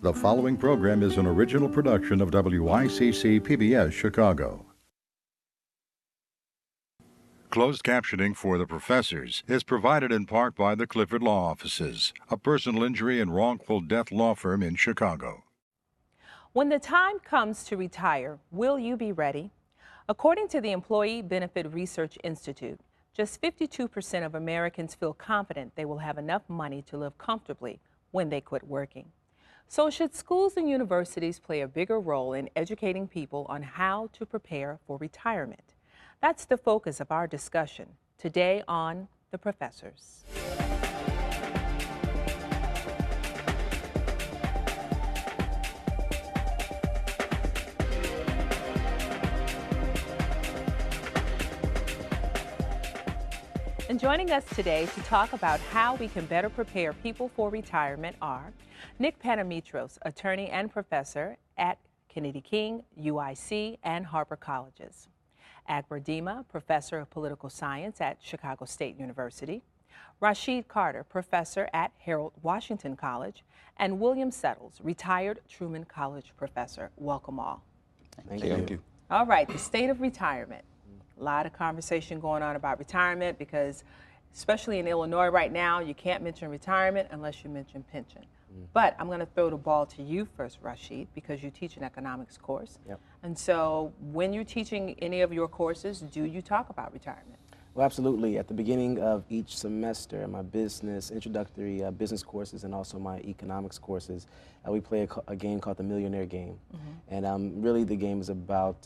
The following program is an original production of WYCC PBS Chicago. Closed captioning for the professors is provided in part by the Clifford Law Offices, a personal injury and wrongful death law firm in Chicago. When the time comes to retire, will you be ready? According to the Employee Benefit Research Institute, just 52% of Americans feel confident they will have enough money to live comfortably when they quit working. So should schools and universities play a bigger role in educating people on how to prepare for retirement? That's the focus of our discussion today on The Professors. And joining us today to talk about how we can better prepare people for retirement are Nick Panamitros, attorney and professor at Kennedy King, UIC, and Harper Colleges. Akbar Dima, professor of political science at Chicago State University. Rashid Carter, professor at Harold Washington College. And William Settles, retired Truman College professor. Welcome all. Thank you. All right, the state of retirement. A lot of conversation going on about retirement because, especially in Illinois right now, you can't mention retirement unless you mention pension. But I'm going to throw the ball to you first, Rashid, because you teach an economics course. Yep. And so when you're teaching any of your courses, do you talk about retirement? Well, absolutely. At the beginning of each semester, my business, introductory business courses and also my economics courses, we play a game called the Millionaire Game. And really the game is about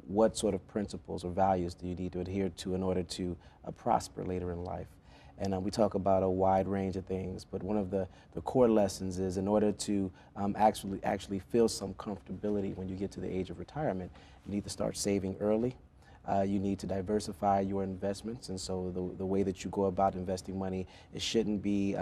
what sort of principles or values do you need to adhere to in order to prosper later in life. And we talk about a wide range of things, but one of the core lessons is in order to actually feel some comfortability when you get to the age of retirement, you need to start saving early. You need to diversify your investments, and so the way that you go about investing money, it shouldn't be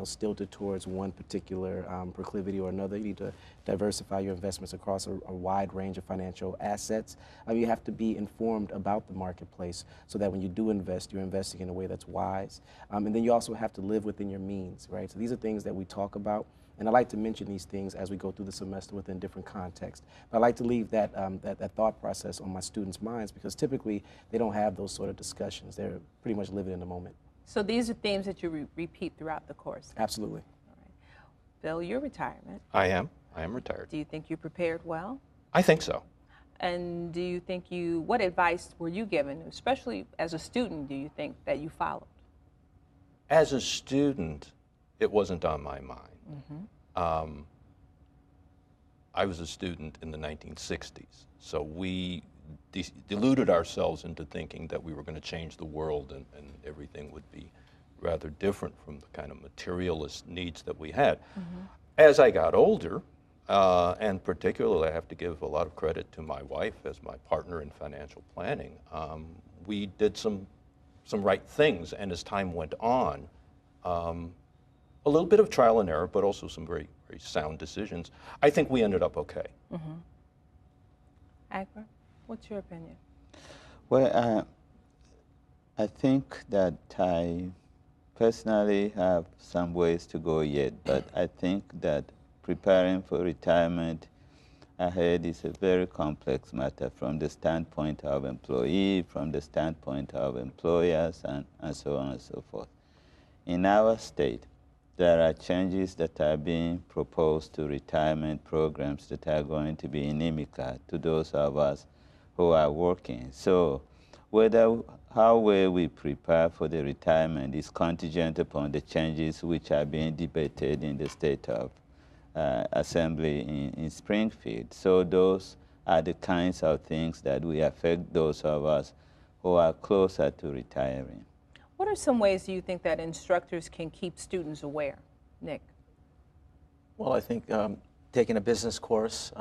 stilted towards one particular proclivity or another. You need to diversify your investments across a wide range of financial assets. You have to be informed about the marketplace so that when you do invest, you're investing in a way that's wise. And then you also have to live within your means, right? So these are things that we talk about. And I like to mention these things as we go through the semester within different contexts. But I like to leave that thought process on my students' minds because typically they don't have those sort of discussions. They're pretty much living in the moment. So these are themes that you repeat throughout the course? Absolutely. All right. Bill, your retirement. I am retired. Do you think you prepared well? I think so. And do you think what advice were you given, especially as a student, do you think that you followed? As a student, it wasn't on my mind. I was a student in the 1960s, so we deluded ourselves into thinking that we were going to change the world and everything would be rather different from the kind of materialist needs that we had. As I got older, and particularly I have to give a lot of credit to my wife as my partner in financial planning, we did some right things, and as time went on, a little bit of trial and error, but also some very, very sound decisions. I think we ended up okay. Akbar, what's your opinion? Well, I think that I personally have some ways to go yet, but I think that preparing for retirement ahead is a very complex matter from the standpoint of employee, from the standpoint of employers, and so on and so forth. In our state, there are changes that are being proposed to retirement programs that are going to be inimical to those of us who are working. So how well we prepare for the retirement is contingent upon the changes which are being debated in the state of assembly in Springfield. So those are the kinds of things that will affect those of us who are closer to retiring. What are some ways do you think that instructors can keep students aware? Nick? Well, I think taking a business course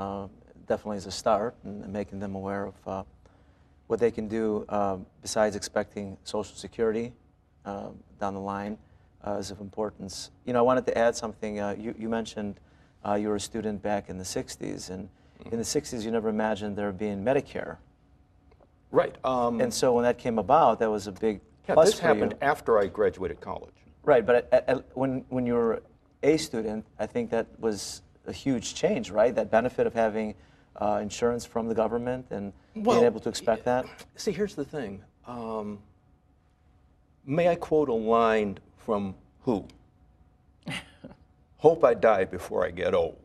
definitely is a start, and making them aware of what they can do besides expecting Social Security down the line is of importance. You know, I wanted to add something. You mentioned you were a student back in the 60s, and in the 60s you never imagined there being Medicare. Right. And so when that came about, that was a big Yeah, plus this for happened you. after I graduated college. Right, but when you were a student, I think that was a huge change, right? That benefit of having insurance from the government and being able to expect that. See, here's the thing. May I quote a line from who? Hope I die before I get old.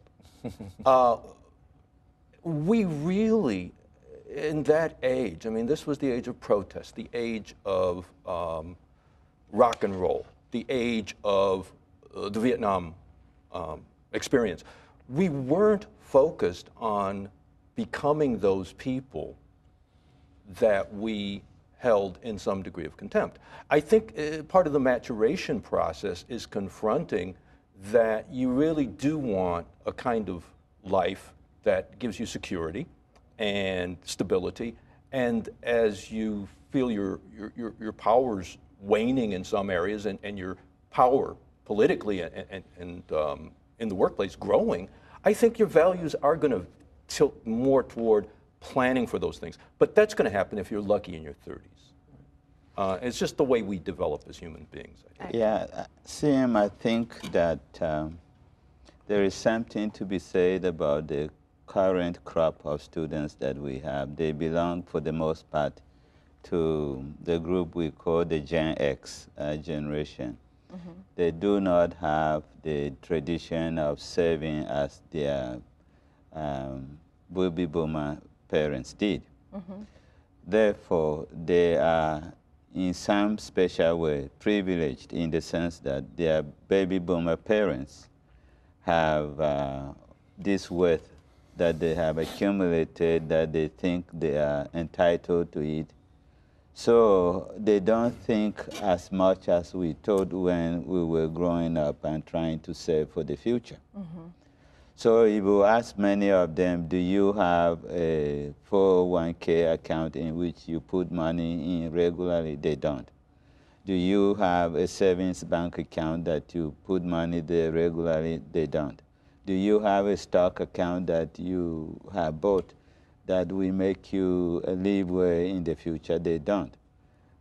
We really, in that age, I mean, this was the age of protest, the age of rock and roll, the age of the Vietnam experience. We weren't focused on becoming those people that we held in some degree of contempt. I think part of the maturation process is confronting that you really do want a kind of life that gives you security and stability, and as you feel your powers waning in some areas and your power politically and in the workplace growing, I think your values are going to tilt more toward planning for those things. But that's going to happen if you're lucky in your 30s. It's just the way we develop as human beings, I think. Yeah, Sam, I think that there is something to be said about the current crop of students that we have. They belong, for the most part, to the group we call the GenX generation. Mm-hmm. They do not have the tradition of saving as their baby boomer parents did. Mm-hmm. Therefore, they are in some special way privileged in the sense that their baby boomer parents have this wealth that they have accumulated, that they think they are entitled to it. So they don't think as much as we thought when we were growing up and trying to save for the future. Mm-hmm. So if you ask many of them, do you have a 401k account in which you put money in regularly? They don't. Do you have a savings bank account that you put money there regularly? They don't. Do you have a stock account that you have bought that will make you live well in the future? They don't.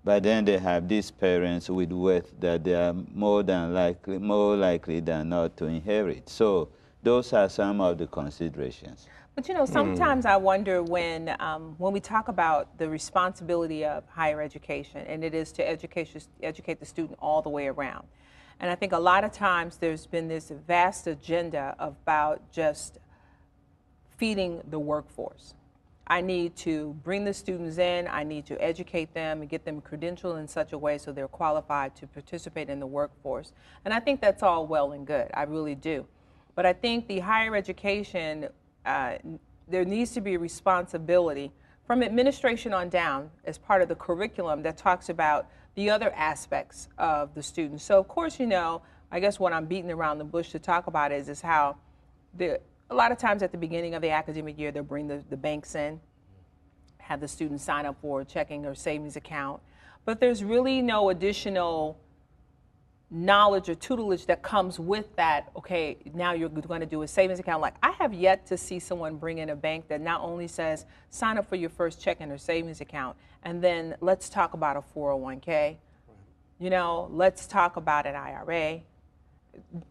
But then they have these parents with wealth that they are more likely than not to inherit. So those are some of the considerations. But you know, sometimes I wonder when we talk about the responsibility of higher education, and it is to educate the student all the way around. And I think a lot of times there's been this vast agenda about just feeding the workforce. I need to bring the students in, I need to educate them and get them credentialed in such a way so they're qualified to participate in the workforce. And I think that's all well and good, I really do. But I think the higher education, there needs to be a responsibility from administration on down as part of the curriculum that talks about the other aspects of the students. So of course, you know, I guess what I'm beating around the bush to talk about is how a lot of times at the beginning of the academic year, they'll bring the banks in, have the students sign up for a checking or savings account. But there's really no additional knowledge or tutelage that comes with that. Okay, now you're going to do a savings account. Like, I have yet to see someone bring in a bank that not only says sign up for your first checking or savings account and then let's talk about a 401k, you know, let's talk about an IRA.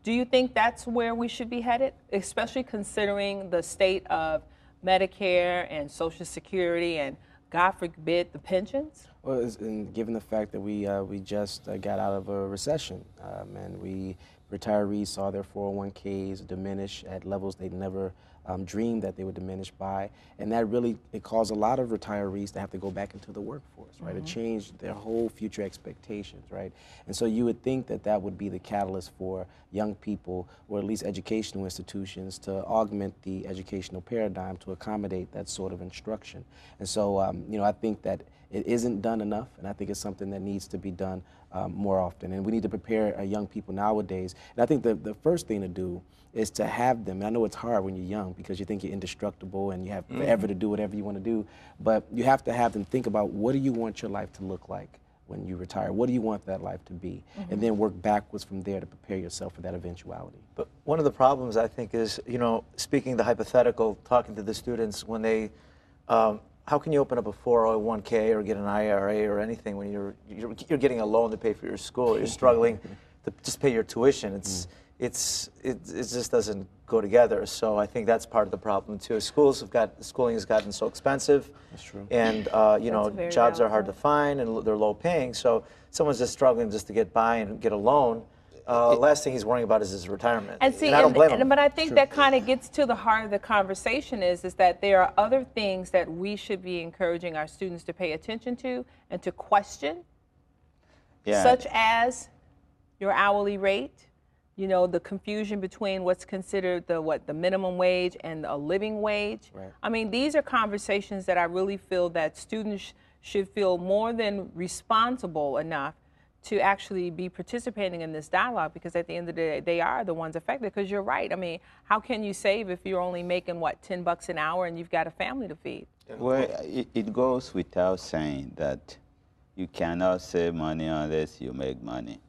Do you think that's where we should be headed, especially considering the state of Medicare and Social Security and, God forbid, the pensions? Well, and given the fact that we just got out of a recession, and retirees saw their 401ks diminish at levels they never dreamed that they would diminish by, and that really, it caused a lot of retirees to have to go back into the workforce, right? Mm-hmm. It changed their whole future expectations, right? And so you would think that that would be the catalyst for young people, or at least educational institutions, to augment the educational paradigm to accommodate that sort of instruction. And so, you know, I think that it isn't done enough, and I think it's something that needs to be done more often. And we need to prepare young people nowadays. And I think the first thing to do is to have them, and I know it's hard when you're young because you think you're indestructible and you have forever to do whatever you want to do, but you have to have them think about, what do you want your life to look like when you retire? What do you want that life to be? Mm-hmm. And then work backwards from there to prepare yourself for that eventuality. But one of the problems, I think, is, you know, speaking the hypothetical, talking to the students when they, how can you open up a 401k or get an IRA or anything when you're getting a loan to pay for your school? You're struggling to just pay your tuition. it just doesn't go together. So I think that's part of the problem too. Schooling has gotten so expensive. That's true. And you know, That's a very jobs are valid hard to point. find and they're low paying. So someone's just struggling just to get by and get a loan. Last thing he's worrying about is his retirement. And see, I don't blame him. but I think that kind of gets to the heart of the conversation is that there are other things that we should be encouraging our students to pay attention to and to question, Yeah. such as your hourly rate, you know, the confusion between what's considered the minimum wage and a living wage. Right. I mean, these are conversations that I really feel that students should feel more than responsible enough to actually be participating in this dialogue, because at the end of the day, they are the ones affected. Because you're right. I mean, how can you save if you're only making, what, $10 an hour and you've got a family to feed? Well, it goes without saying that you cannot save money unless you make money.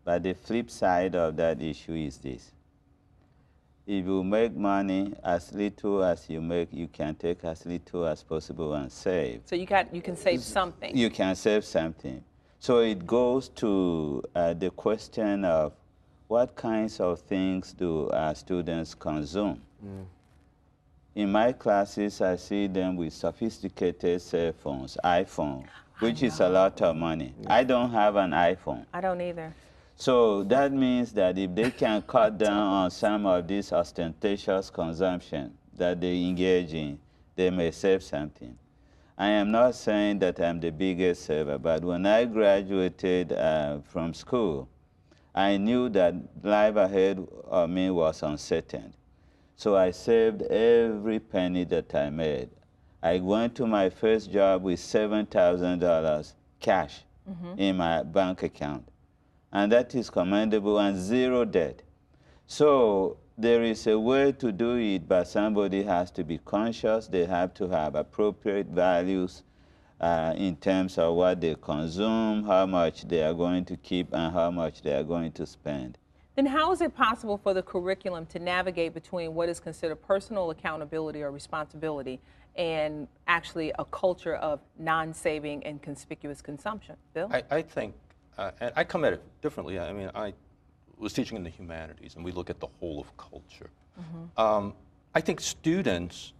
But the flip side of that issue is this. If you make money, as little as you make, you can take as little as possible and save. So you can save something. You can save something. So it goes to the question of what kinds of things do our students consume? In my classes, I see them with sophisticated cell phones, iPhone, which is a lot of money. I don't have an iPhone. I don't either. So that means that if they can cut down on some of this ostentatious consumption that they engage in, they may save something. I am not saying that I'm the biggest saver, but when I graduated from school, I knew that life ahead of me was uncertain. So I saved every penny that I made. I went to my first job with $7,000 cash in my bank account. And that is commendable and zero debt. So there is a way to do it, but somebody has to be conscious. They have to have appropriate values in terms of what they consume, how much they are going to keep, and how much they are going to spend. Then how is it possible for the curriculum to navigate between what is considered personal accountability or responsibility and actually a culture of non-saving and conspicuous consumption? Bill? I think, and I come at it differently. I mean, I was teaching in the humanities, and we look at the whole of culture. I think students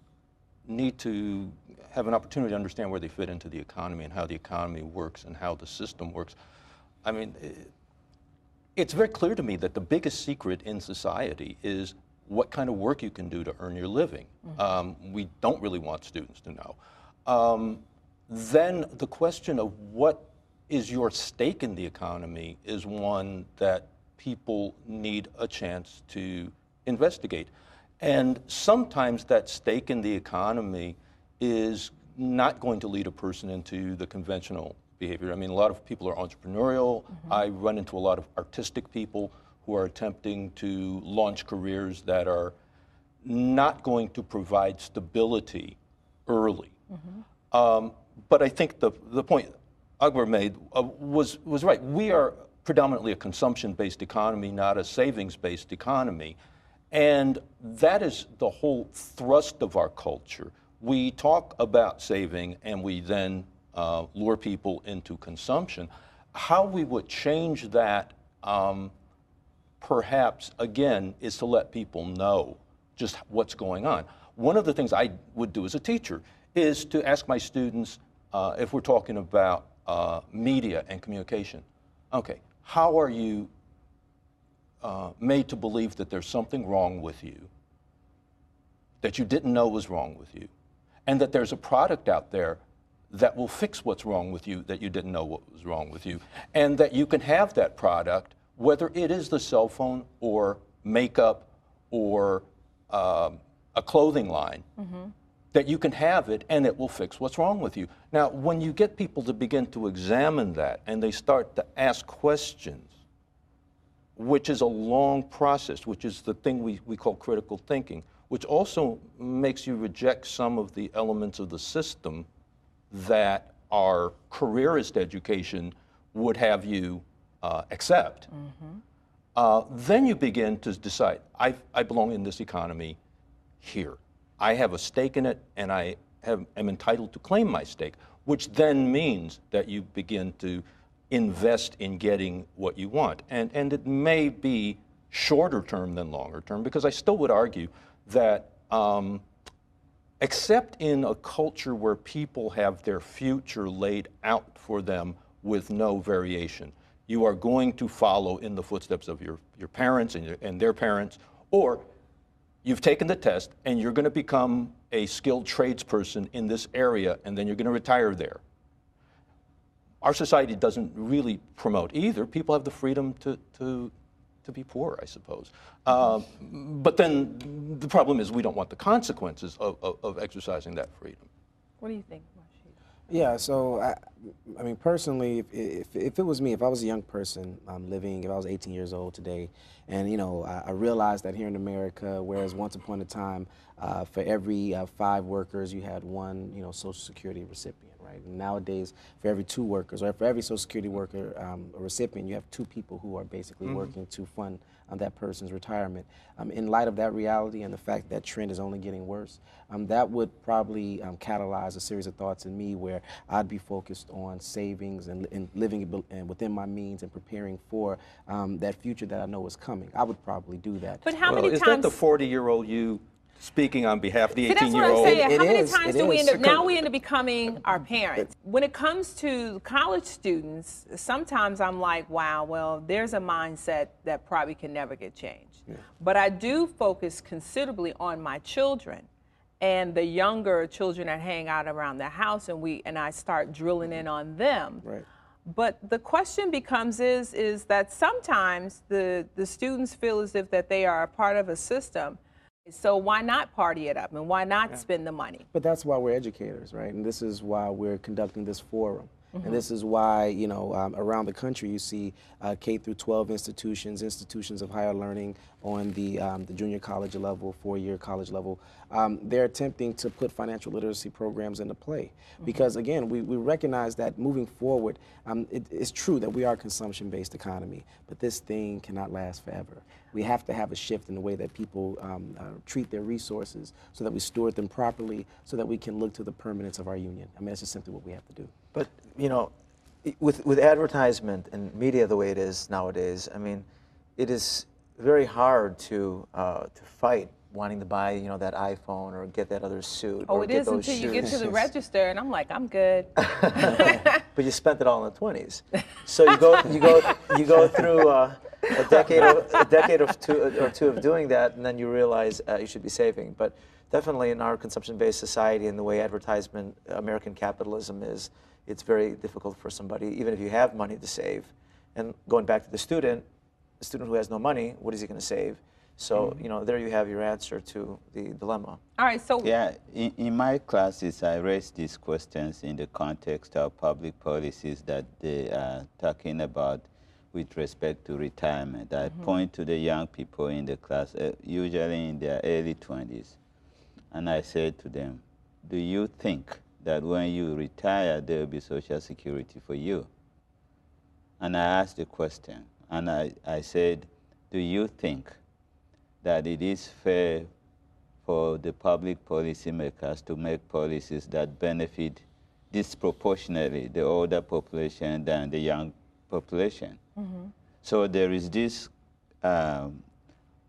need to have an opportunity to understand where they fit into the economy and how the economy works and how the system works. I mean, it's very clear to me that the biggest secret in society is what kind of work you can do to earn your living. We don't really want students to know. Then the question of what is your stake in the economy is one that people need a chance to investigate. And sometimes that stake in the economy is not going to lead a person into the conventional behavior. I mean, a lot of people are entrepreneurial. I run into a lot of artistic people who are attempting to launch careers that are not going to provide stability early. But I think the point Akbar made was right. We are predominantly a consumption-based economy, not a savings-based economy. And that is the whole thrust of our culture. We talk about saving and we then lure people into consumption. How we would change that, perhaps, again, is to let people know just what's going on. One of the things I would do as a teacher is to ask my students, if we're talking about media and communication, okay, how are you made to believe that there's something wrong with you that you didn't know was wrong with you, and that there's a product out there that will fix what's wrong with you that you didn't know what was wrong with you, and that you can have that product, whether it is the cell phone or makeup or a clothing line, that you can have it and it will fix what's wrong with you. Now, when you get people to begin to examine that and they start to ask questions, which is a long process, which is the thing we call critical thinking, which also makes you reject some of the elements of the system that our careerist education would have you accept. Then you begin to decide, I belong in this economy here. I have a stake in it, and I am entitled to claim my stake, which then means that you begin to invest in getting what you want. And it may be shorter term than longer term, because I still would argue that except in a culture where people have their future laid out for them with no variation, you are going to follow in the footsteps of your parents and their parents, or you've taken the test and you're going to become a skilled tradesperson in this area, and then you're going to retire there. Our society doesn't really promote either. People have the freedom to be poor, I suppose. But then the problem is we don't want the consequences of exercising that freedom. What do you think, Rashid? Yeah, so I mean, personally, if it was me, if I was a young person living, if I was 18 years old today, and you know, I realized that here in America, whereas once upon a time, for every 5 workers, you had 1, you know, Social Security recipient. Right? And nowadays, for every 2 workers, or for every Social Security worker a recipient, you have 2 people who are basically working to fund that person's retirement. In light of that reality and the fact that trend is only getting worse, that would probably catalyze a series of thoughts in me where I'd be focused on savings and living within my means and preparing for that future that I know is coming. I would probably do that. But how Well, many is times? that the 40-year-old you speaking on behalf of the See, that's what I'm 18-year-old? saying. How many is, times it do we is. end up, now we end up becoming our parents. When it comes to college students, sometimes I'm like, wow, well, there's a mindset that probably can never get changed. Yeah. But I do focus considerably on my children and the younger children that hang out around the house, and I start drilling in on them. Right. But the question becomes is that sometimes the students feel as if that they are a part of a system. So why not party it up, and why not spend the money? But that's why we're educators, right? And this is why we're conducting this forum. And this is why, you know, around the country you see K through 12 institutions of higher learning on the junior college level, 4-year college level. They're attempting to put financial literacy programs into play. Because again, we recognize that moving forward, it's true that we are a consumption-based economy, but this thing cannot last forever. We have to have a shift in the way that people treat their resources so that we steward them properly so that we can look to the permanence of our union. I mean, that's just simply what we have to do. But, you know, with advertisement and media the way it is nowadays, I mean, it is very hard to fight wanting to buy, you know, that iPhone or get that other suit. Oh, or it get is those until you get to shoes. the register, and I'm like, I'm good. But you spent it all in the 20s. So you go through a decade or two of doing that, and then you realize you should be saving. But definitely in our consumption-based society and the way advertisement, American capitalism is, it's very difficult for somebody, even if you have money to save. And going back to the student who has no money, what is he going to save? So, you know, there you have your answer to the dilemma. All right, so Yeah, in my classes, I raise these questions in the context of public policies that they are talking about with respect to retirement. I point to the young people in the class, usually in their early 20s, and I say to them, do you think that when you retire, there will be Social Security for you? And I asked the question, and I said, do you think that it is fair for the public policymakers to make policies that benefit disproportionately the older population than the young population? So there is this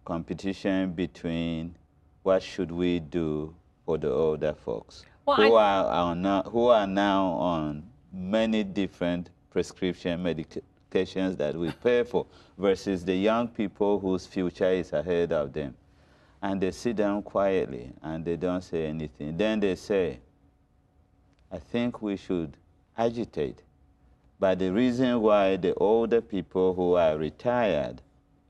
competition between what should we do for the older folks who are now on many different prescription medications that we pay for versus the young people whose future is ahead of them. And they sit down quietly and they don't say anything. Then they say, I think we should agitate. But the reason why the older people who are retired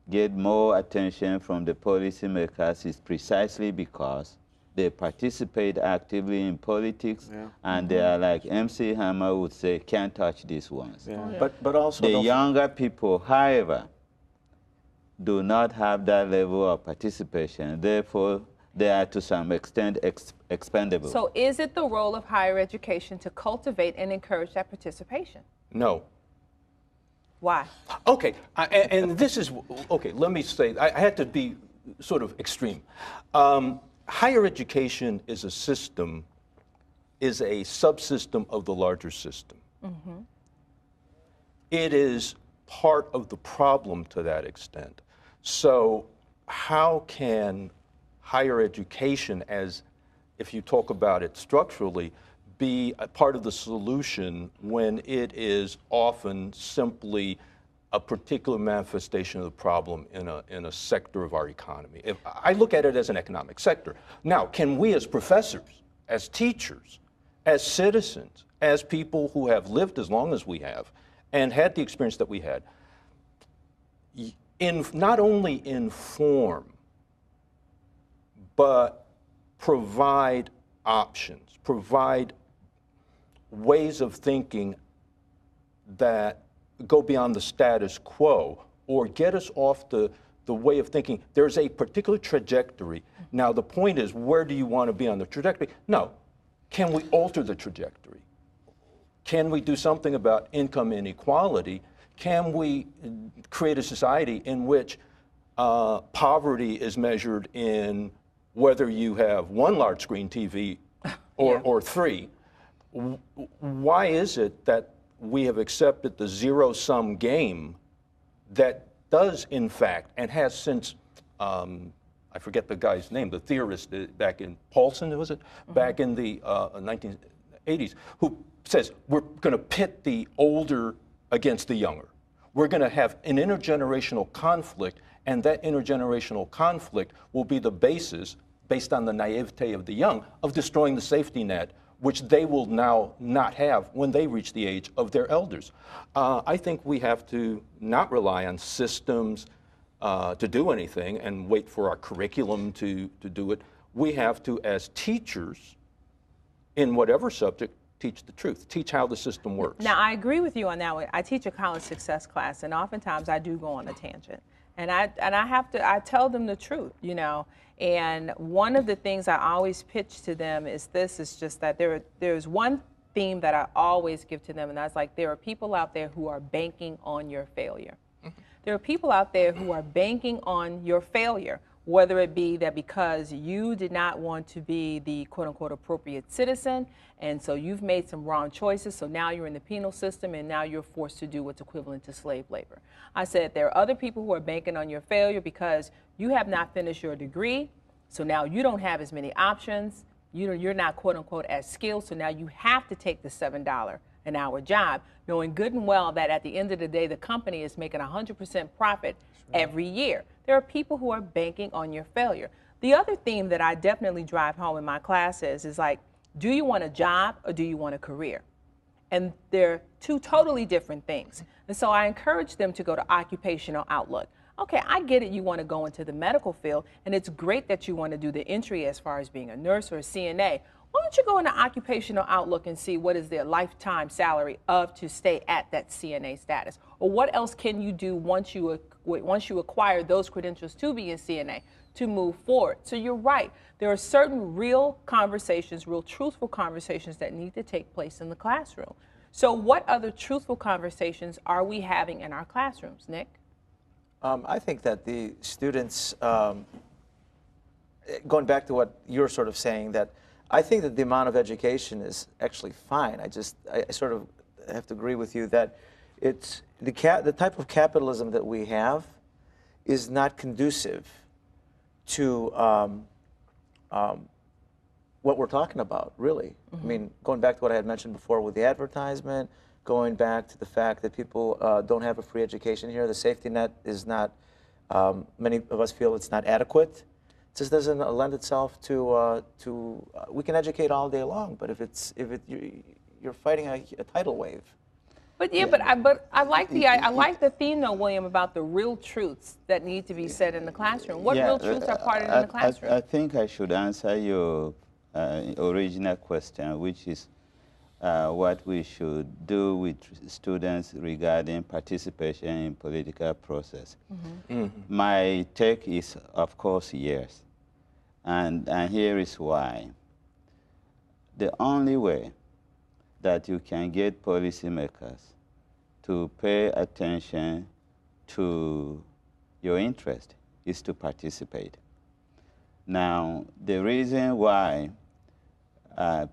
get more attention from the policymakers is precisely because they participate actively in politics, and they are, like MC Hammer would say, can't touch these ones. But also The younger people, however, do not have that level of participation. Therefore, they are to some extent expendable. So is it the role of higher education to cultivate and encourage that participation? No. Why? Okay, and this is, okay, let me say, I had to be sort of extreme. Higher education is a system, is a subsystem of the larger system. It is part of the problem to that extent. So how can higher education, as if you talk about it structurally, be a part of the solution when it is often simply a particular manifestation of the problem in a sector of our economy? If I look at it as an economic sector. Now, can we as professors, as teachers, as citizens, as people who have lived as long as we have and had the experience that we had, not only inform, but provide options, provide ways of thinking that go beyond the status quo or get us off the way of thinking? There's a particular trajectory. Now, the point is, where do you want to be on the trajectory? No. Can we alter the trajectory? Can we do something about income inequality? Can we create a society in which poverty is measured in whether you have one large screen TV or three? Why is it that we have accepted the zero-sum game that does, in fact, and has since, I forget the guy's name, the theorist back in Paulson, was it? Back in the 1980s, who says we're going to pit the older against the younger. We're going to have an intergenerational conflict, and that intergenerational conflict will be the basis, based on the naivete of the young, of destroying the safety net, which they will now not have when they reach the age of their elders. I think we have to not rely on systems to do anything and wait for our curriculum to do it. We have to, as teachers, in whatever subject, teach the truth, teach how the system works. Now, I agree with you on that one. I teach a college success class, and oftentimes I do go on a tangent. And I tell them the truth, you know. And one of the things I always pitch to them is this, is just that there's one theme that I always give to them, and that's like, there are people out there who are banking on your failure. There are people out there who are banking on your failure, whether it be that because you did not want to be the quote-unquote appropriate citizen, and so you've made some wrong choices, so now you're in the penal system, and now you're forced to do what's equivalent to slave labor. I said there are other people who are banking on your failure because you have not finished your degree, so now you don't have as many options, you're not quote-unquote as skilled, so now you have to take the $7 an hour job, knowing good and well that at the end of the day, the company is making 100% profit every year. There are people who are banking on your failure. The other theme that I definitely drive home in my classes is like, do you want a job or do you want a career? And they're two totally different things. And so I encourage them to go to Occupational Outlook. Okay, I get it, you want to go into the medical field, and it's great that you want to do the entry as far as being a nurse or a CNA. Why don't you go into Occupational Outlook and see what is their lifetime salary to stay at that CNA status? Or what else can you do once you acquire those credentials to be a CNA to move forward? So you're right. There are certain real conversations, real truthful conversations that need to take place in the classroom. So what other truthful conversations are we having in our classrooms, Nick? I think that the students, going back to what you're sort of saying, that I think that the amount of education is actually fine. I sort of have to agree with you that it's the type of capitalism that we have is not conducive to what we're talking about, really. I mean, going back to what I had mentioned before with the advertisement, going back to the fact that people don't have a free education here, the safety net is not, many of us feel it's not adequate. It just doesn't lend itself to we can educate all day long, but if you're fighting a tidal wave. But yeah, but I like the theme though, William, about the real truths that need to be said in the classroom. What real truths are part of in the classroom? I think I should answer your original question, which is what we should do with students regarding participation in political process. My take is, of course, yes. And here is why. The only way that you can get policymakers to pay attention to your interest is to participate. Now, the reason why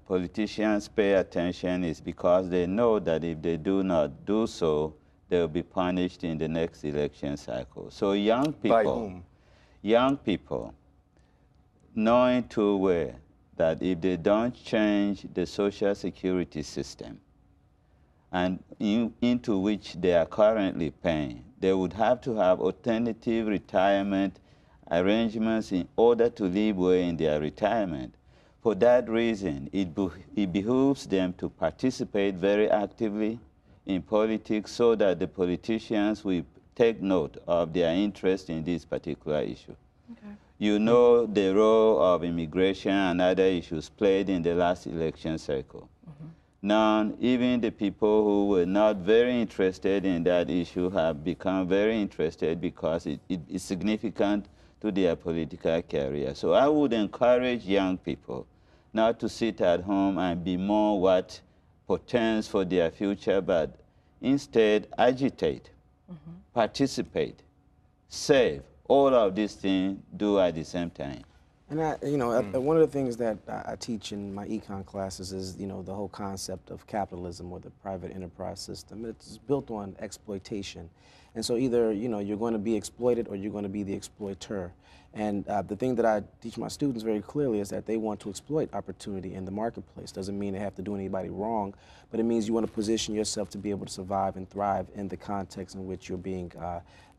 politicians pay attention is because they know that if they do not do so, they will be punished in the next election cycle. So young people, By whom? young people, knowing too well that if they don't change the social security system and into which they are currently paying, they would have to have alternative retirement arrangements in order to live well in their retirement. For that reason, it behooves them to participate very actively in politics so that the politicians will take note of their interest in this particular issue. Okay. You know the role of immigration and other issues played in the last election cycle. Now, even the people who were not very interested in that issue have become very interested because it is significant to their political career. So I would encourage young people not to sit at home and bemoan what portends for their future, but instead agitate, participate, save. All of these things do at the same time. And one of the things that I teach in my econ classes is, the whole concept of capitalism or the private enterprise system. It's built on exploitation. And so either, you're going to be exploited or you're going to be the exploiter. And the thing that I teach my students very clearly is that they want to exploit opportunity in the marketplace. Doesn't mean they have to do anybody wrong, but it means you want to position yourself to be able to survive and thrive in the context in which you're being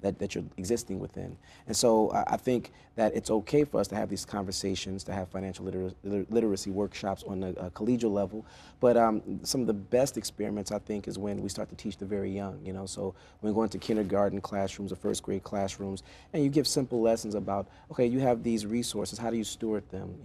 that you're existing within. And so I think that it's okay for us to have these conversations, to have financial literacy workshops on a collegial level, but some of the best experiments, I think, is when we start to teach the very young, So when we go into kindergarten classrooms or first grade classrooms, and you give simple lessons about, okay, you have these resources, how do you steward them,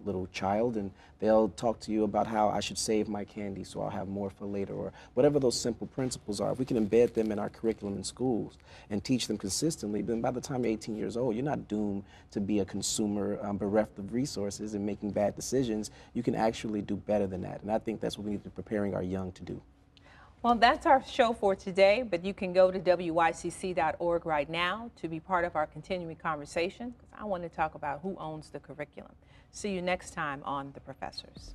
little child, and they'll talk to you about how I should save my candy so I'll have more for later, or whatever those simple principles are. If we can embed them in our curriculum in schools and teach them consistently, then by the time you're 18 years old, you're not doomed to be a consumer bereft of resources and making bad decisions. You can actually do better than that. And I think that's what we need to be preparing our young to do. Well, that's our show for today, but you can go to WYCC.org right now to be part of our continuing conversation, because I want to talk about who owns the curriculum. See you next time on The Professors.